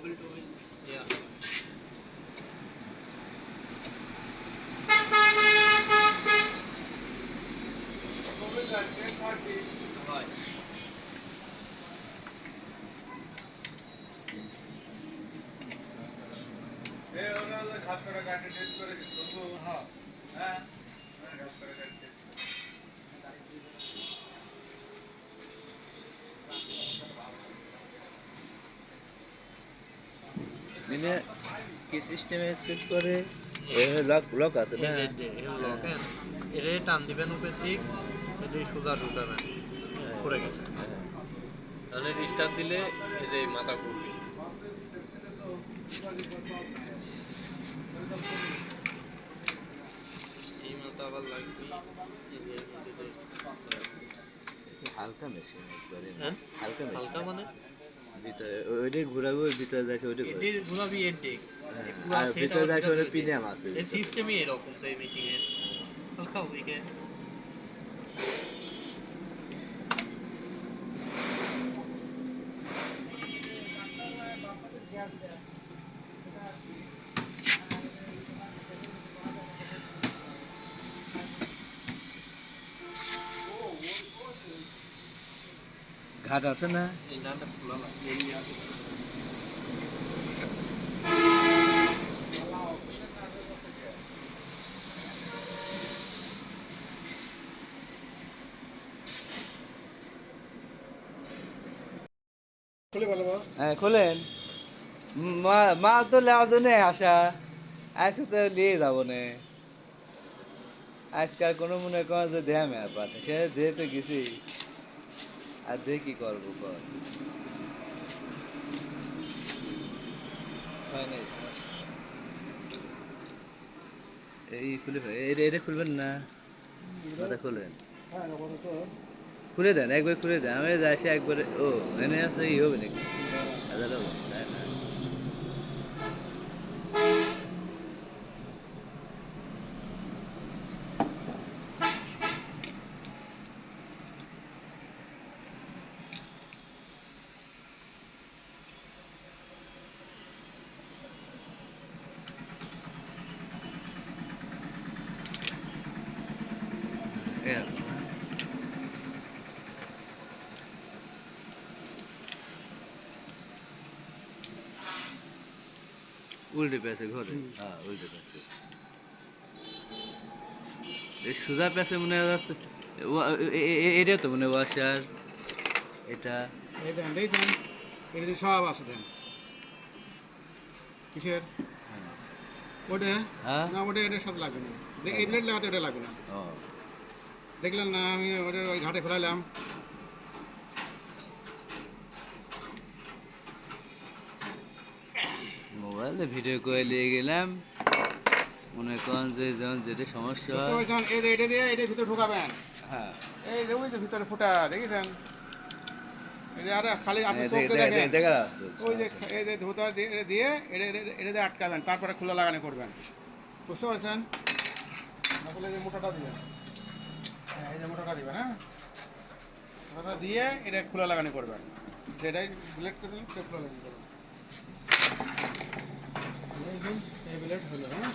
Mobil টোবিল ইয়া Mobil লাগবে party হয় এ ওরা ঘাস করে গাড়ি টেস্ট করে দিচ্ছ হ্যাঁ হ্যাঁ ঘাস করে গাড়ি টেস্ট মানে কি সিস্টেমে সেট করে লক লক আছে না লক এর টান দিবেন উপর দিক এটি সোজা ঢুকাবেন পড়ে গেছে তাহলে রিস্টার্ট দিলে এই যে মাথা ঘুরবে এই মাথা আবার লাগবে এই যে মধ্যে হালকা মেশিন একবারে হালকা হালকা মানে ভিতরে ওইটাই ঘুরাবো ভিতরে যাচ্ছে ওইটাই এটি ঘুরাবি এর দিক আর ভিতরে যাচ্ছে ওটা প্রিমিয়াম আছে এই সিস্টেমই এরকম তাই মেকিং এর হালকা ওইকে ঘাট আছে না এই নাটা খোলা লাগে এই আছে হ্যাঁ খোলেন মা তো লেওয়ার জন্য আসা আজকে তো নিয়ে যাবো না আজকাল কোনো মনে করেন যে দেয়া মেয়া পাঠে সে দিয়ে তো গেছি আর দিয়ে কি করবো কর হয় নাই এই খুলে এটা খুলবেন না মাথা খুলেন খুলে দেন একবার খুলে দেন আমি যাচ্ছি একবারে ও এনে আছে ই হবে নাকি হাজার হবে তাই না উল্টে পেছে ঘরে হ্যাঁ উল্টে পেছে এই সোজা পেছে মনে হচ্ছে এটা তো মনে ওয়াশার এটা দেখছেন এটা সব আছে দেন কিসের ওটা হ্যাঁ না ওটা এটার সাথে লাগবে না এই প্লেট লাগাতে ওটা লাগবে না ও দেখলেন না আমি ওটা ওই ঘাটে ফেলাইলাম মোবাইলে ভিডিও করে নিয়ে গেলাম মনে করেন যে যেমন যেটা সমস্যা হয় এই যে এটা দিয়ে এটা ভিতরে ঢোকাবেন হ্যাঁ এই যে ওই যে ভিতরে ফুটা দেখেছেন এই যে আর খালি আপনি চোখ দেখা যাচ্ছে ওই যে এই যে ধোতা দিয়ে এটা দিয়ে আটকাবেন তারপরে খোলা লাগানো করবেন বুঝতে পারছেন তাহলে এই যে মোটাটা দিবেন হ্যাঁ এই যে মোটাটা দিবেন হ্যাঁ মোটাটা দিয়ে এটা খোলা লাগানো করবেন যেটাই ব্লেড করে দিলেন খোলা লাগানো করবেন এই ব্লেড হলো হ্যাঁ